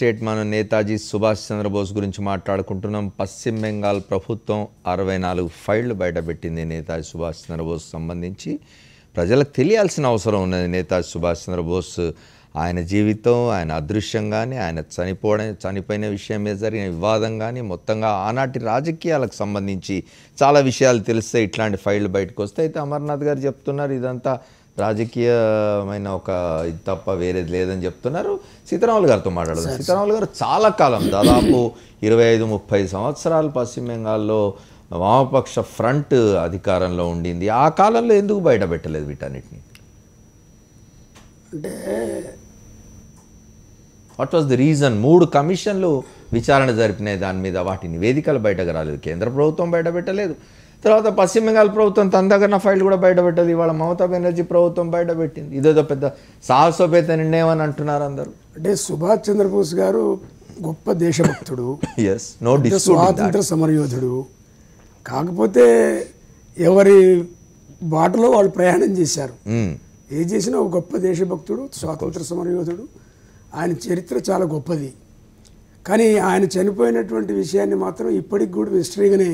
State మనం నేతాజీ సుభాష్ చంద్రబోస్ గురించి మాట్లాడుకుంటున్నాం. పశ్చిమ బెంగాల్ ప్రభుత్వం 64 ఫైళ్లు బయటపెట్టింది నేతాజీ సుభాష్ చంద్రబోస్ సంబంధించి. ప్రజలకు తెలియాల్సిన అవసరం ఉన్నది. నేతాజీ సుభాష్ చంద్రబోస్ ఆయన జీవితం, ఆయన అదృశ్యం కానీ, ఆయన చనిపోయిన విషయం మీద జరిగిన వివాదం కానీ, మొత్తంగా ఆనాటి రాజకీయాలకు సంబంధించి చాలా విషయాలు తెలిస్తే ఇట్లాంటి ఫైళ్లు బయటకు వస్తాయి. అయితే అమర్నాథ్ గారు చెప్తున్నారు ఇదంతా రాజకీయమైన ఒక ఇది తప్ప వేరేది లేదని చెప్తున్నారు. సీతారాములు గారితో మాట్లాడదాం. సీతారాములు గారు చాలా కాలం, దాదాపు 25-30 సంవత్సరాలు పశ్చిమ బెంగాల్లో వామపక్ష ఫ్రంట్ అధికారంలో ఉండింది. ఆ కాలంలో ఎందుకు బయట పెట్టలేదు వీటన్నిటిని? అంటే వాట్ వాజ్ ది రీజన్? 3 కమిషన్లు విచారణ జరిపినాయి దాని మీద, వాటి నివేదికలు బయటకు రాలేదు. కేంద్ర ప్రభుత్వం బయట పెట్టలేదు. తర్వాత పశ్చిమ బెంగాల్ ప్రభుత్వం తన దగ్గర ఫైల్ కూడా బయట పెట్టదు. ఇవాళ మమతా బెనర్జీ ప్రభుత్వం బయట పెట్టింది. ఇదేదో పెద్ద సాహసోపేత నిర్ణయం అని అంటున్నారు అందరూ. అంటే సుభాష్ చంద్రబోస్ గారు గొప్ప దేశభక్తుడు, నో స్వాతంత్ర సమరయోధుడు. కాకపోతే ఎవరి బాటలో వాళ్ళు ప్రయాణం చేశారు. ఏం చేసినా ఒక గొప్ప దేశభక్తుడు, స్వాతంత్ర సమరయోధుడు. ఆయన చరిత్ర చాలా గొప్పది. కానీ ఆయన చనిపోయినటువంటి విషయాన్ని మాత్రం ఇప్పటికి కూడా మిస్టరీగానే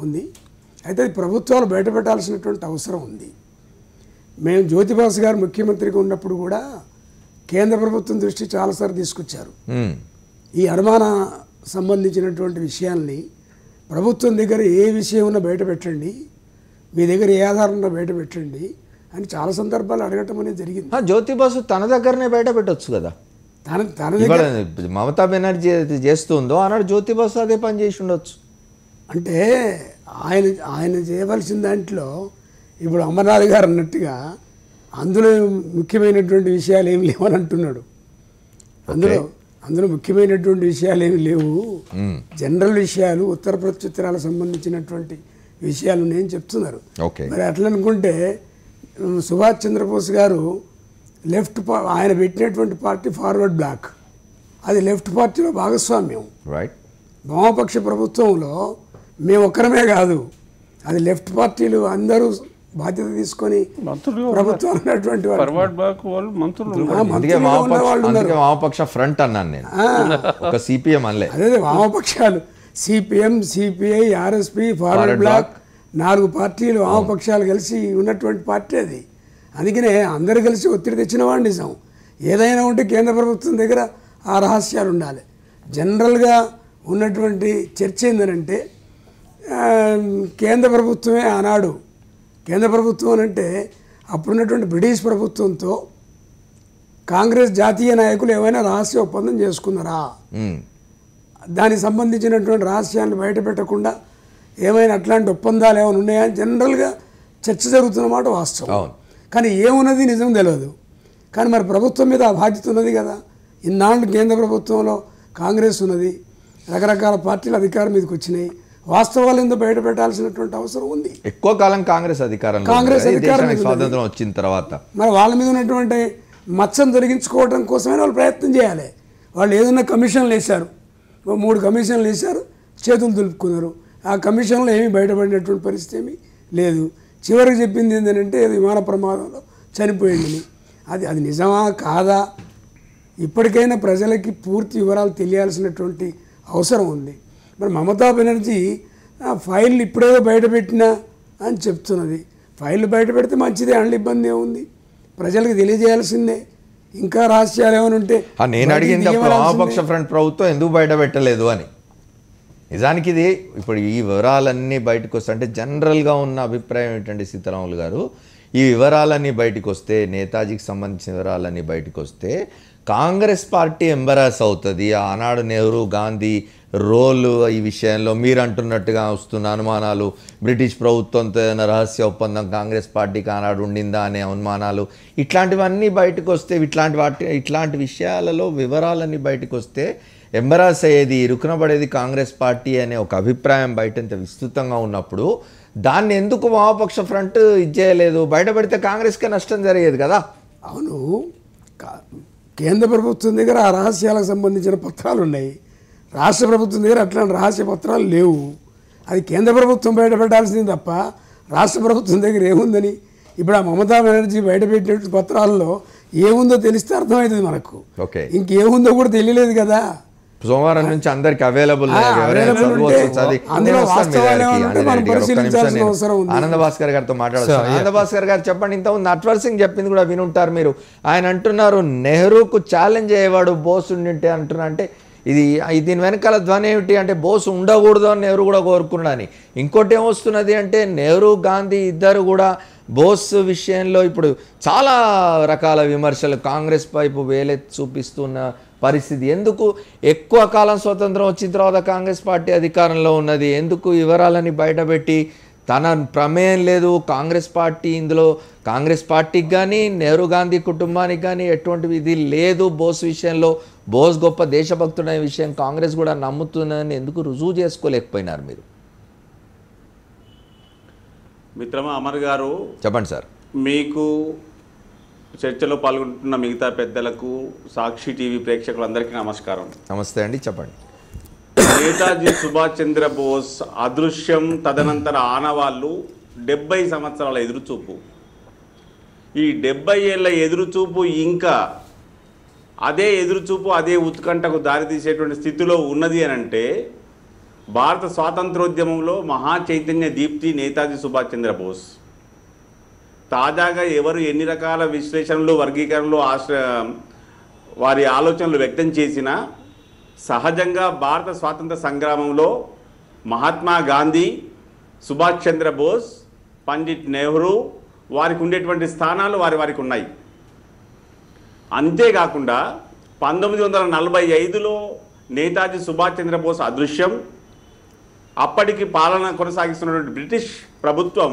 ఉంది. అయితే అది ప్రభుత్వాలు బయటపెట్టాల్సినటువంటి అవసరం ఉంది. మేము జ్యోతిబాసు గారు ముఖ్యమంత్రిగా ఉన్నప్పుడు కూడా కేంద్ర ప్రభుత్వం దృష్టి చాలాసార్లు తీసుకొచ్చారు. ఈ అనుమాన సంబంధించినటువంటి విషయాల్ని ప్రభుత్వం దగ్గర ఏ విషయం ఉన్నా బయట పెట్టండి, మీ దగ్గర ఏ ఆధారం ఉన్నా బయట పెట్టండి అని చాలా సందర్భాలు అడగటం అనేది జరిగింది. జ్యోతిబాసు తన దగ్గరనే బయట పెట్టవచ్చు కదా. తన దగ్గర మమతా బెనర్జీ చేస్తుందో అన్నాడు, జ్యోతిబాసు అదే పని చేసి ఉండొచ్చు. అంటే ఆయన చేయవలసిన దాంట్లో ఇప్పుడు అమర్నాథ్ గారు అన్నట్టుగా అందులో ముఖ్యమైనటువంటి విషయాలు ఏమి లేవని అంటున్నాడు. అందులో ముఖ్యమైనటువంటి విషయాలు ఏమి లేవు, జనరల్ విషయాలు, ఉత్తర ప్రత్యుత్తరాలకు సంబంధించినటువంటి విషయాలు నేను చెప్తున్నారు. మరి అట్లా అనుకుంటే సుభాష్ చంద్రబోస్ గారు ఆయన పెట్టినటువంటి పార్టీ ఫార్వర్డ్ బ్లాక్, అది లెఫ్ట్ పార్టీలో భాగస్వామ్యం. వామపక్ష ప్రభుత్వంలో మేము ఒక్కరమే కాదు, అది లెఫ్ట్ పార్టీలు అందరూ బాధ్యత తీసుకొని ప్రభుత్వం ఉన్నటువంటి వామపక్ష ఫ్రంట్ అన్నాను నేను, ఒక సిపిఎం అనలే. అదే వామపక్షాలు సిపిఎం, సిపిఐ, ఆర్ఎస్పి, ఫార్వర్డ్ బ్లాక్ 4 పార్టీలు వామపక్షాలు కలిసి ఉన్నటువంటి పార్టీ అది. అందుకనే అందరూ కలిసి ఒత్తిడి తెచ్చిన వాడు నిజం. ఏదైనా ఉంటే కేంద్ర ప్రభుత్వం దగ్గర ఆ రహస్యాలు ఉండాలి. జనరల్గా ఉన్నటువంటి చర్చ ఏంటంటే కేంద్ర ప్రభుత్వమే ఆనాడు, కేంద్ర ప్రభుత్వం అంటే అప్పుడున్నటువంటి బ్రిటిష్ ప్రభుత్వంతో కాంగ్రెస్ జాతీయ నాయకులు ఏమైనా రహస్య ఒప్పందం చేసుకున్నారా, దానికి సంబంధించినటువంటి రహస్యాన్ని బయట పెట్టకుండా ఏమైనా అట్లాంటి ఒప్పందాలు ఏమైనా ఉన్నాయా అని జనరల్గా చర్చ జరుగుతున్నమాట వాస్తవం. కానీ ఏమున్నది నిజం తెలియదు. కానీ మరి ప్రభుత్వం మీద ఆ బాధ్యత ఉన్నది కదా. ఇన్నాళ్ళు కేంద్ర ప్రభుత్వంలో కాంగ్రెస్ ఉన్నది, రకరకాల పార్టీలు అధికారం మీదకి వచ్చినాయి. వాస్తవాలు ఎందుకు బయట పెట్టాల్సినటువంటి అవసరం ఉంది. ఎక్కువ కాలం కాంగ్రెస్ అధికారం స్వాతంత్రం వచ్చిన తర్వాత మరి వాళ్ళ మీద ఉన్నటువంటి మచ్చను తొలగించుకోవడం కోసమే వాళ్ళు ప్రయత్నం చేయాలి. వాళ్ళు ఏదైనా కమిషన్లు వేశారు, 3 కమిషన్లు వేశారు, చేతులు దులుపుకున్నారు. ఆ కమిషన్లో ఏమీ బయటపడినటువంటి పరిస్థితి ఏమీ లేదు. చివరికి చెప్పింది ఏంటంటే విమాన ప్రమాదంలో చనిపోయిందని. అది నిజమా కాదా ఇప్పటికైనా ప్రజలకి పూర్తి వివరాలు తెలియాల్సినటువంటి అవసరం ఉంది. మరి మమతా బెనర్జీ ఫైళ్ళు ఇప్పుడేదో బయటపెట్టినా అని చెప్తున్నది. ఫైళ్ళు బయట పెడితే మంచిదే, అండ్ ఇబ్బంది ఏముంది, ప్రజలకు తెలియజేయాల్సిందే. ఇంకా రహస్యాలు ఏమైనా ఉంటే నేను అడిగింది వామపక్ష ఫ్రంట్ ప్రభుత్వం ఎందుకు బయట పెట్టలేదు అని. నిజానికి ఇది ఇప్పుడు ఈ వివరాలన్నీ బయటకు వస్తే, అంటే జనరల్గా ఉన్న అభిప్రాయం ఏంటంటే సీతారాములు గారు, ఈ వివరాలన్నీ బయటకు వస్తే, నేతాజీకి సంబంధించిన వివరాలన్నీ బయటకు వస్తే కాంగ్రెస్ పార్టీ ఎంబరాస్ అవుతుంది. ఆనాడు నెహ్రూ, గాంధీ రోల్ ఈ విషయంలో మీరు అంటున్నట్టుగా వస్తున్న అనుమానాలు, బ్రిటిష్ ప్రభుత్వంతో ఏదైనా రహస్య ఒప్పందం కాంగ్రెస్ పార్టీకి ఆనాడు ఉండిందా అనే అనుమానాలు, ఇట్లాంటివన్నీ బయటకు వస్తే, ఇట్లాంటి విషయాలలో వివరాలన్నీ బయటకు వస్తే ఎంబరాస్ అయ్యేది, ఇరుకునబడేది కాంగ్రెస్ పార్టీ అనే ఒక అభిప్రాయం బయట ఇంత విస్తృతంగా ఉన్నప్పుడు దాన్ని ఎందుకు వామపక్ష ఫ్రంట్ ఇచ్చేయలేదు? బయటపడితే కాంగ్రెస్కే నష్టం జరిగేది కదా. అవును, కేంద్ర ప్రభుత్వం దగ్గర ఆ రహస్యాలకు సంబంధించిన పత్రాలు ఉన్నాయి, రాష్ట్ర ప్రభుత్వం దగ్గర అట్లాంటి రహస్య పత్రాలు లేవు. అది కేంద్ర ప్రభుత్వం బయట పెట్టాల్సింది తప్ప రాష్ట్ర ప్రభుత్వం దగ్గర ఏముందని. ఇప్పుడు ఆ మమతా బెనర్జీ బయటపెట్టిన పత్రాల్లో ఏముందో తెలిస్తే అర్థమవుతుంది మనకు. ఓకే, ఇంకేముందో కూడా తెలియలేదు కదా. సోమవారం నుంచి అందరికి అవైలబుల్ ఆనంద భాస్కర్ గారితో మాట్లాడచ్చు. ఆనంద భాస్కర్ గారు చెప్పండి, ఇంతకుముందు నట్వర్ సింగ్ చెప్పింది కూడా వినుంటారు మీరు. ఆయన అంటున్నారు నెహ్రూకు ఛాలెంజ్ అయ్యేవాడు బోస్ ఉండింటే అంటున్నా. అంటే ఇది దీని వెనకాల ధ్వని ఏమిటి అంటే బోస్ ఉండకూడదు అని నెహ్రూ కూడా కోరుకున్నాడని. ఇంకోటి ఏమొస్తున్నది అంటే నెహ్రూ గాంధీ ఇద్దరు కూడా బోస్ విషయంలో ఇప్పుడు చాలా రకాల విమర్శలు కాంగ్రెస్ వైపు వేలెత్తి చూపిస్తున్న పరిస్థితి. ఎందుకు ఎక్కువ కాలం స్వతంత్రం వచ్చిన తర్వాత కాంగ్రెస్ పార్టీ అధికారంలో ఉన్నది, ఎందుకు వివరాలని బయటపెట్టి తన ప్రమేయం లేదు కాంగ్రెస్ పార్టీ ఇందులో, కాంగ్రెస్ పార్టీకి కానీ నెహ్రూ గాంధీ కుటుంబానికి కానీ ఎటువంటి ఇది లేదు బోస్ విషయంలో, బోస్ గొప్ప దేశభక్తుడనే విషయం కాంగ్రెస్ కూడా నమ్ముతుందని ఎందుకు రుజువు చేసుకోలేకపోయినారు మీరు? మిత్రమా అమర్ గారు చెప్పండి సార్. మీకు చర్చలో పాల్గొంటున్న మిగతా పెద్దలకు, సాక్షి టీవీ ప్రేక్షకులందరికీ నమస్కారం. నమస్తే అండి, చెప్పండి. నేతాజీ సుభాష్ చంద్ర బోస్ అదృశ్యం, తదనంతర ఆనవాళ్ళు 70 సంవత్సరాల ఎదురుచూపు. ఈ 70 ఏళ్ళ ఎదురుచూపు ఇంకా అదే ఎదురుచూపు, అదే ఉత్కంఠకు దారితీసేటువంటి స్థితిలో ఉన్నది అని అంటే భారత స్వాతంత్రోద్యమంలో మహా చైతన్య దీప్తి నేతాజీ సుభాష్ చంద్రబోస్. తాజాగా ఎవరు ఎన్ని రకాల విశ్లేషణలు, వర్గీకరణలు, వారి ఆలోచనలు వ్యక్తం చేసినా సహజంగా భారత స్వాతంత్ర సంగ్రామంలో మహాత్మా గాంధీ, సుభాష్ చంద్రబోస్, పండిట్ నెహ్రూ వారికి ఉండేటువంటి స్థానాలు వారికి ఉన్నాయి. అంతేకాకుండా 1945లో నేతాజీ సుభాష్ చంద్రబోస్ అదృశ్యం. అప్పటికి పాలన కొనసాగిస్తున్నటువంటి బ్రిటిష్ ప్రభుత్వం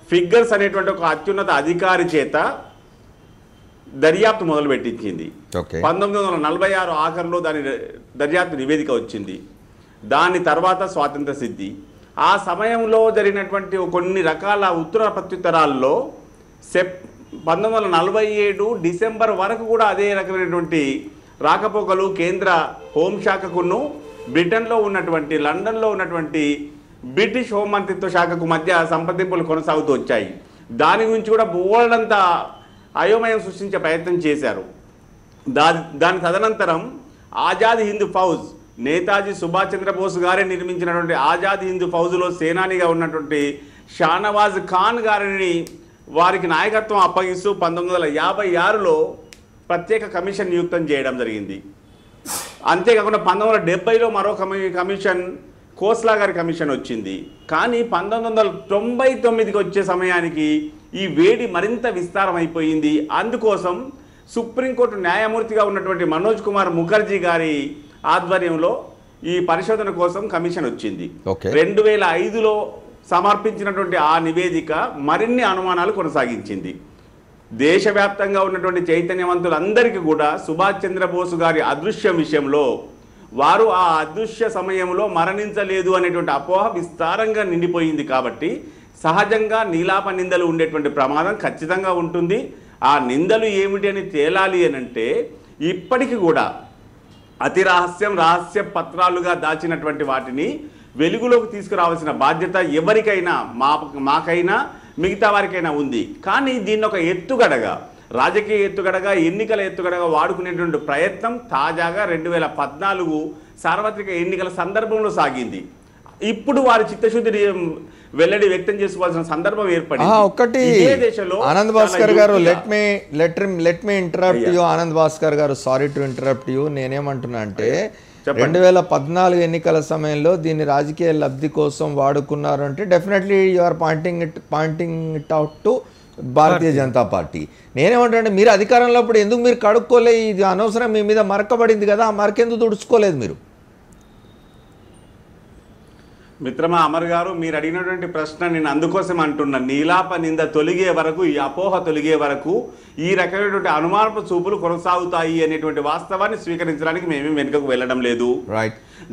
ఫిగ్గర్స్ అనేటువంటి ఒక అత్యున్నత అధికారి చేత దర్యాప్తు మొదలుపెట్టించింది. 1946 ఆఖరిలో దాని దర్యాప్తు నివేదిక వచ్చింది. దాని తర్వాత స్వాతంత్ర సిద్ధి. ఆ సమయంలో జరిగినటువంటి కొన్ని రకాల ఉత్తర ప్రత్యుత్తరాల్లో 1947 డిసెంబర్ వరకు కూడా అదే రకమైనటువంటి రాకపోకలు కేంద్ర హోంశాఖకును బ్రిటన్లో ఉన్నటువంటి, లండన్లో ఉన్నటువంటి బ్రిటిష్ హోంమంత్రిత్వ శాఖకు మధ్య సంప్రదింపులు కొనసాగుతూ వచ్చాయి. దాని గురించి కూడా బోల్డంతా అయోమయం సృష్టించే ప్రయత్నం చేశారు. దాని తదనంతరం ఆజాద్ హింద్ ఫౌజ్, నేతాజీ సుభాష్ చంద్రబోస్ గారే నిర్మించినటువంటి ఆజాద్ హింద్ ఫౌజ్లో సేనానిగా ఉన్నటువంటి షానవాజ్ ఖాన్ గారిని వారికి నాయకత్వం అప్పగిస్తూ 1956లో ప్రత్యేక కమిషన్ నియుక్తం చేయడం జరిగింది. అంతేకాకుండా 1970లో మరో కమిషన్, కోస్లా గారి కమిషన్ వచ్చింది. కానీ 1999కి వచ్చే సమయానికి ఈ వేడి మరింత విస్తారం అయిపోయింది. అందుకోసం సుప్రీంకోర్టు న్యాయమూర్తిగా ఉన్నటువంటి మనోజ్ కుమార్ ముఖర్జీ గారి ఆధ్వర్యంలో ఈ పరిశోధన కోసం కమిషన్ వచ్చింది. 2005లో సమర్పించినటువంటి ఆ నివేదిక మరిన్ని అనుమానాలు కొనసాగించింది. దేశవ్యాప్తంగా ఉన్నటువంటి చైతన్యవంతులందరికీ కూడా సుభాష్ చంద్రబోస్ గారి అదృశ్యం విషయంలో వారు ఆ అదృశ్య సమయంలో మరణించలేదు అనేటువంటి అపోహ విస్తారంగా నిండిపోయింది. కాబట్టి సహజంగా నీలాప నిందలు ఉండేటువంటి ప్రమాదం ఖచ్చితంగా ఉంటుంది. ఆ నిందలు ఏమిటి అని తేలాలి అనంటే ఇప్పటికీ కూడా అతి రహస్య పత్రాలుగా దాచినటువంటి వాటిని వెలుగులోకి తీసుకురావాల్సిన బాధ్యత ఎవరికైనా, మాకైనా మిగతా వారికైనా ఉంది. కానీ దీన్ని ఒక ఎత్తుగడగా, రాజకీయ ఎత్తుగడగా, ఎన్నికల ఎత్తుగడగా వాడుకునేటువంటి ప్రయత్నం తాజాగా 2014 సార్వత్రిక ఎన్నికల సందర్భంలో సాగింది. ఇప్పుడు వారి చిత్తశుద్ధి వెల్లడి వ్యక్తం చేసుకోవాల్సిన సందర్భం ఏర్పడింది. ఒకటి ఆనంద్ భాస్కర్ గారు, let me interrupt you. Anand Bhaskar గారు, సారీ టు ఇంటరప్ట్ యూ. నేనేమంటున్నా అంటే 2014 ఎన్నికల సమయంలో దీన్ని రాజకీయ లబ్ధి కోసం వాడుకున్నారు అంటే definitely you are pointing it out to Bharatiya Janata Party. నేనేమంటే మీరు అధికారంలో అప్పుడు ఎందుకు మీరు కడుక్కోలే? ఇది అనవసరం, మీ మీద మరకబడింది కదా, ఆ మరకెందుకు తుడుచుకోలేదు మీరు? మిత్రమా అమర్ గారు, మీరు అడిగినటువంటి ప్రశ్న నేను అందుకోసం అంటున్నా. నీలాప నింద తొలిగే వరకు, ఈ అపోహ తొలిగే వరకు ఈ రకమైనటువంటి అనుమానపు చూపులు కొనసాగుతాయి అనేటువంటి వాస్తవాన్ని స్వీకరించడానికి మేమేం వెనుకకు వెళ్ళడం లేదు.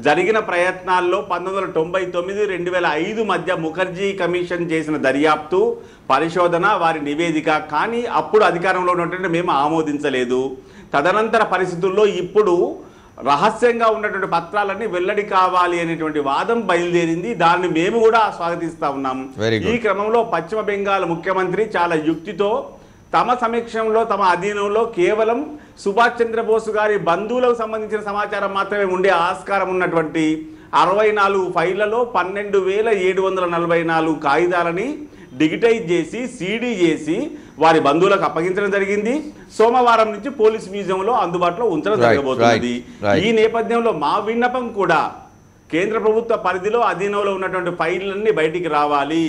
జరిగిన ప్రయత్నాల్లో 1999, 2005 మధ్య ముఖర్జీ కమిషన్ చేసిన దర్యాప్తు, పరిశోధన, వారి నివేదిక కానీ అప్పుడు అధికారంలో ఉన్నటువంటి మేము ఆమోదించలేదు. తదనంతర పరిస్థితుల్లో ఇప్పుడు రహస్యంగా ఉన్నటువంటి పత్రాలన్నీ వెల్లడి కావాలి అనేటువంటి వాదం బయలుదేరింది. దాన్ని మేము కూడా స్వాగతిస్తా ఉన్నాం. ఈ క్రమంలో పశ్చిమ బెంగాల్ ముఖ్యమంత్రి చాలా యుక్తితో తమ సమక్షంలో తమ అధీనంలో కేవలం సుభాష్ చంద్రబోస్ గారి బంధువులకు సంబంధించిన సమాచారం మాత్రమే ఉండే ఆస్కారం ఉన్నటువంటి 64 ఫైళ్లలో 12,744 కాగితాలని డిజిటైజ్ చేసి సీడీ చేసి వారి బంధువులకు అప్పగించడం జరిగింది. సోమవారం నుంచి పోలీస్ మ్యూజియంలో అందుబాటులో ఉంచడం జరగబోతున్నది. ఈ నేపథ్యంలో మా విన్నపం కూడా కేంద్ర ప్రభుత్వ పరిధిలో అధీనంలో ఉన్నటువంటి ఫైళ్లన్నీ బయటికి రావాలి.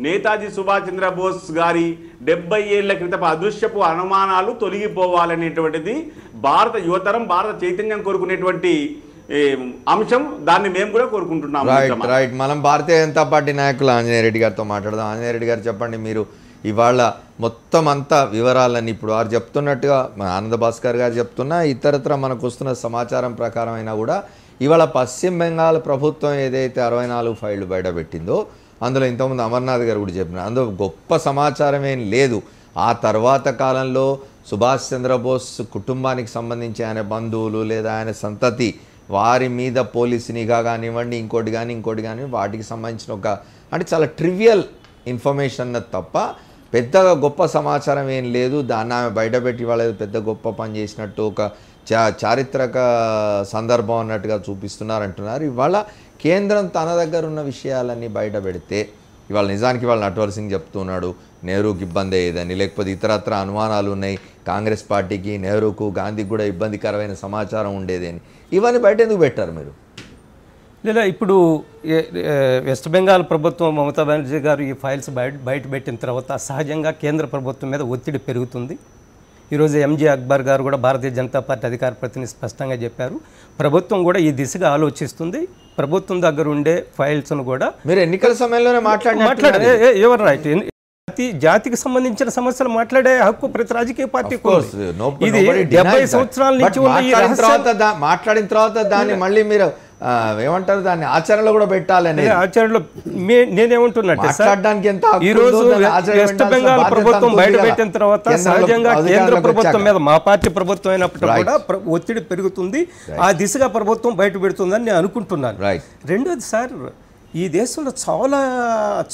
నేతాజీ సుభాష్ చంద్రబోస్ గారి 70 ఏళ్ల క్రితపు అదృశ్యపు అనుమానాలు తొలగిపోవాలనేటువంటిది భారత యువతరం, భారత చైతన్యం కోరుకునేటువంటి అంశం. దాన్ని మేము కూడా కోరుకుంటున్నాం. రైట్. మనం భారతీయ జనతా పార్టీ నాయకులు ఆంజనేయ రెడ్డి గారితో మాట్లాడదాం. ఆంజనేయ రెడ్డి గారు చెప్పండి, మీరు ఇవాళ మొత్తం అంతా వివరాలన్నీ ఇప్పుడు వారు చెప్తున్నట్టుగా ఆనంద భాస్కర్ గారు చెప్తున్నా, ఇతరత్ర మనకు వస్తున్న సమాచారం ప్రకారం అయినా కూడా ఇవాళ పశ్చిమ బెంగాల్ ప్రభుత్వం ఏదైతే 64 ఫైళ్లు బయటపెట్టిందో అందులో ఇంతకుముందు అమర్నాథ్ గారు కూడా చెప్పినారు, అందులో గొప్ప సమాచారం ఏం లేదు. ఆ తర్వాత కాలంలో సుభాష్ చంద్రబోస్ కుటుంబానికి సంబంధించి ఆయన బంధువులు లేదా ఆయన సంతతి వారి మీద పోలీసు నిఘా కానివ్వండి, ఇంకోటి కానీ వాటికి సంబంధించిన ఒక అంటే చాలా ట్రివియల్ ఇన్ఫర్మేషన్ తప్ప పెద్దగా గొప్ప సమాచారం ఏం లేదు. దాన్ని ఆమె బయటపెట్టి వాళ్ళేదో పెద్ద గొప్ప పని చేసినట్టు ఒక చారిత్రక సందర్భం అన్నట్టుగా చూపిస్తున్నారంటున్నారు. ఇవాళ కేంద్రం తన దగ్గర ఉన్న విషయాలన్నీ బయట పెడితే ఇవాళ నిజానికి వాళ్ళ నట్వర్ సింగ్ చెప్తున్నాడు నెహ్రూకి ఇబ్బంది అయ్యేదని, లేకపోతే ఇతరత్ర అనుమానాలు ఉన్నాయి కాంగ్రెస్ పార్టీకి, నెహ్రూకు, గాంధీకి కూడా ఇబ్బందికరమైన సమాచారం ఉండేది అని. ఇవన్నీ బయట ఎందుకు పెట్టారు మీరు? లేదా ఇప్పుడు వెస్ట్ బెంగాల్ ప్రభుత్వం మమతా బెనర్జీ గారు ఈ ఫైల్స్ బయట పెట్టిన తర్వాత సహజంగా కేంద్ర ప్రభుత్వం మీద ఒత్తిడి పెరుగుతుంది. ఈరోజు ఎంజే అక్బర్ గారు కూడా భారతీయ జనతా పార్టీ అధికార ప్రతినిధి స్పష్టంగా చెప్పారు, ప్రభుత్వం కూడా ఈ దిశగా ఆలోచిస్తుంది. ప్రభుత్వం దగ్గర ఉండే ఫైల్స్ను కూడా మీరు ఎన్నికల సమయంలోనే మాట్లాడే ఎవరు రైట్ జాతికి సంబంధించిన సమస్యలు మాట్లాడే హక్కు ప్రతి రాజకీయ పార్టీకి ఉంది. ఇది 70 సంవత్సరాల నుంచి మాట్లాడిన తర్వాత దాన్ని మళ్ళీ మీరు ఏమంటారు, దాన్ని ఆచరణలో కూడా పెట్టాలని. ఆచరణలో నేనేమంటున్నట్టు ఈ రోజు వెస్ట్ బెంగాల్ ప్రభుత్వం బయట పెట్టిన తర్వాత సహజంగా కేంద్ర ప్రభుత్వం మీద మా పార్టీ ప్రభుత్వం అయినప్పుడు కూడా ఒత్తిడి పెరుగుతుంది. ఆ దిశగా ప్రభుత్వం బయట పెడుతుందని నేను అనుకుంటున్నాను. రెండోది సార్, ఈ దేశంలో చాలా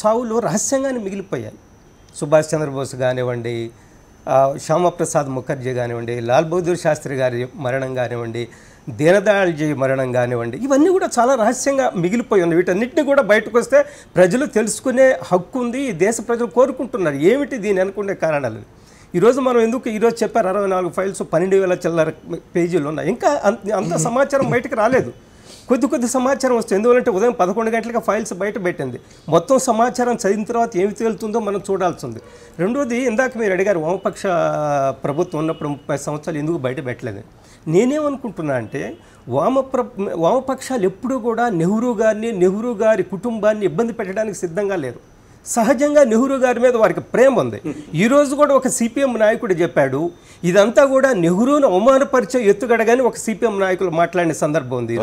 చావులు రహస్యంగానే మిగిలిపోయాయి. సుభాష్ చంద్రబోస్ కానివ్వండి, శ్యామప్రసాద్ ముఖర్జీ కానివ్వండి, లాల్ బహదూర్ శాస్త్రి గారి మరణం కానివ్వండి, దీనదయాల్జీ మరణం కానివ్వండి, ఇవన్నీ కూడా చాలా రహస్యంగా మిగిలిపోయి ఉన్నాయి. వీటన్నిటిని కూడా బయటకు వస్తే ప్రజలు తెలుసుకునే హక్కు ఉంది. ఈ దేశ ప్రజలు కోరుకుంటున్నారు. ఏమిటి దీని అనుకునే కారణాలు ఈరోజు మనం ఎందుకు ఈరోజు చెప్పారు 64 ఫైల్స్ 12,000 చిల్లర పేజీలు ఉన్నాయి. ఇంకా అంత సమాచారం బయటకు రాలేదు. కొద్ది సమాచారం వస్తుంది. ఎందుకంటే ఉదయం 11 గంటలకు ఫైల్స్ బయట పెట్టింది. మొత్తం సమాచారం చదివిన తర్వాత ఏమి తేలుతుందో మనం చూడాల్సి ఉంది. రెండోది, ఇందాక మీరు అడిగారు వామపక్ష ప్రభుత్వం ఉన్నప్పుడు 30 సంవత్సరాలు ఎందుకు బయట పెట్టలేదు. నేనేమనుకుంటున్నా అంటే వామపక్షాలు ఎప్పుడూ కూడా నెహ్రూ గారి కుటుంబాన్ని ఇబ్బంది పెట్టడానికి సిద్ధంగా లేరు. సహజంగా నెహ్రూ గారి మీద వారికి ప్రేమ ఉంది. ఈరోజు కూడా ఒక సిపిఎం నాయకుడు చెప్పాడు, ఇదంతా కూడా నెహ్రూను అవమానపరిచే ఎత్తుగడగానే ఒక సిపిఎం నాయకులు మాట్లాడిన సందర్భం ఉంది.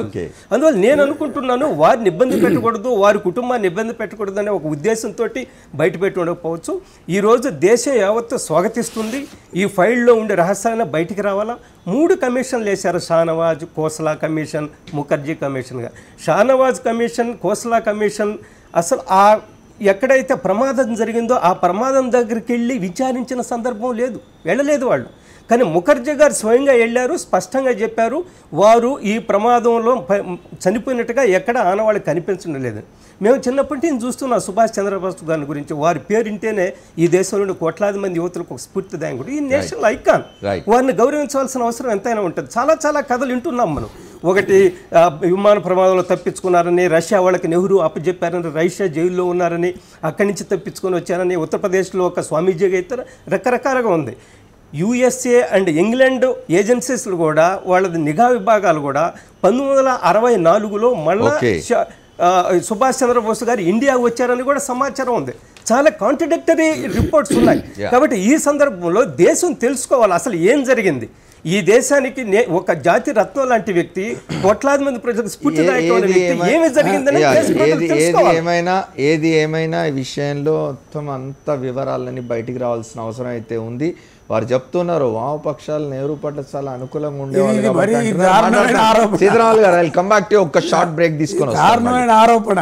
అందువల్ల నేను అనుకుంటున్నాను వారిని ఇబ్బంది పెట్టకూడదు, వారి కుటుంబాన్ని ఇబ్బంది పెట్టకూడదు అనే ఒక ఉద్దేశంతో బయట పెట్టి ఉండకపోవచ్చు. ఈరోజు దేశం యావత్తు స్వాగతిస్తుంది. ఈ ఫైల్లో ఉండే రహస్యాలను బయటికి రావాలా. 3 కమిషన్లు వేశారు, షానవాజ్, కోస్లా కమిషన్, ముఖర్జీ కమిషన్గా. షానవాజ్ కమిషన్, కోస్లా కమిషన్ అసలు ఎక్కడైతే ప్రమాదం జరిగిందో ఆ ప్రమాదం దగ్గరికి వెళ్ళి విచారించిన సందర్భం లేదు, వెళ్ళలేదు వాళ్ళు. కానీ ముఖర్జీ గారు స్వయంగా వెళ్ళారు, స్పష్టంగా చెప్పారు వారు ఈ ప్రమాదంలో చనిపోయినట్టుగా ఎక్కడ ఆనవాళ్ళు కనిపించడం లేదు. మేము చిన్నప్పటి నుంచి చూస్తున్నాం సుభాష్ చంద్రబోస్ గారి గురించి. వారి పేరింటేనే ఈ దేశంలో కోట్లాది మంది యువతులకు ఒక స్ఫూర్తిదాయకుడు, ఈ నేషనల్ ఐకాన్. వారిని గౌరవించవలసిన అవసరం ఎంతైనా ఉంటుంది. చాలా కథలు వింటున్నాం మనం. ఒకటి విమాన ప్రమాదంలో తప్పించుకున్నారని, రష్యా వాళ్ళకి నెహ్రూ అప్పచెప్పారని, రష్యా జైల్లో ఉన్నారని, అక్కడి నుంచి తప్పించుకొని వచ్చారని, ఉత్తరప్రదేశ్లో ఒక స్వామీజీగా అయితే రకరకాలుగా ఉంది. యుఎస్ఏ అండ్ ఇంగ్లాండ్ ఏజెన్సీస్లు కూడా వాళ్ళ నిఘా విభాగాలు కూడా 1964లో మళ్ళా సుభాష్ చంద్రబోస్ గారు ఇండియా వచ్చారని కూడా సమాచారం ఉంది. చాలా కాంట్రడిక్టరీ రిపోర్ట్స్ ఉన్నాయి. కాబట్టి ఈ సందర్భంలో దేశం తెలుసుకోవాలి అసలు ఏం జరిగింది. ఈ దేశానికి ఒక జాతి రత్నం లాంటి వ్యక్తి, కోట్లాది మంది ప్రజలకు స్ఫూర్తిదాయకమైన వ్యక్తి, ఏమి జరిగిందని ఏది ఏమైనా ఈ విషయంలో మొత్తం అంత వివరాలని బయటికి రావాల్సిన అవసరం అయితే ఉంది. వారు చెప్తున్నారు వామపక్షాలు నెహ్రూ పట్ల చాలా అనుకూలంగా ఉండేవాళ్ళు. సీతారామన్ గారు, I will come back to ఒక షార్ట్ బ్రేక్ తీసుకొని ఆరోపణ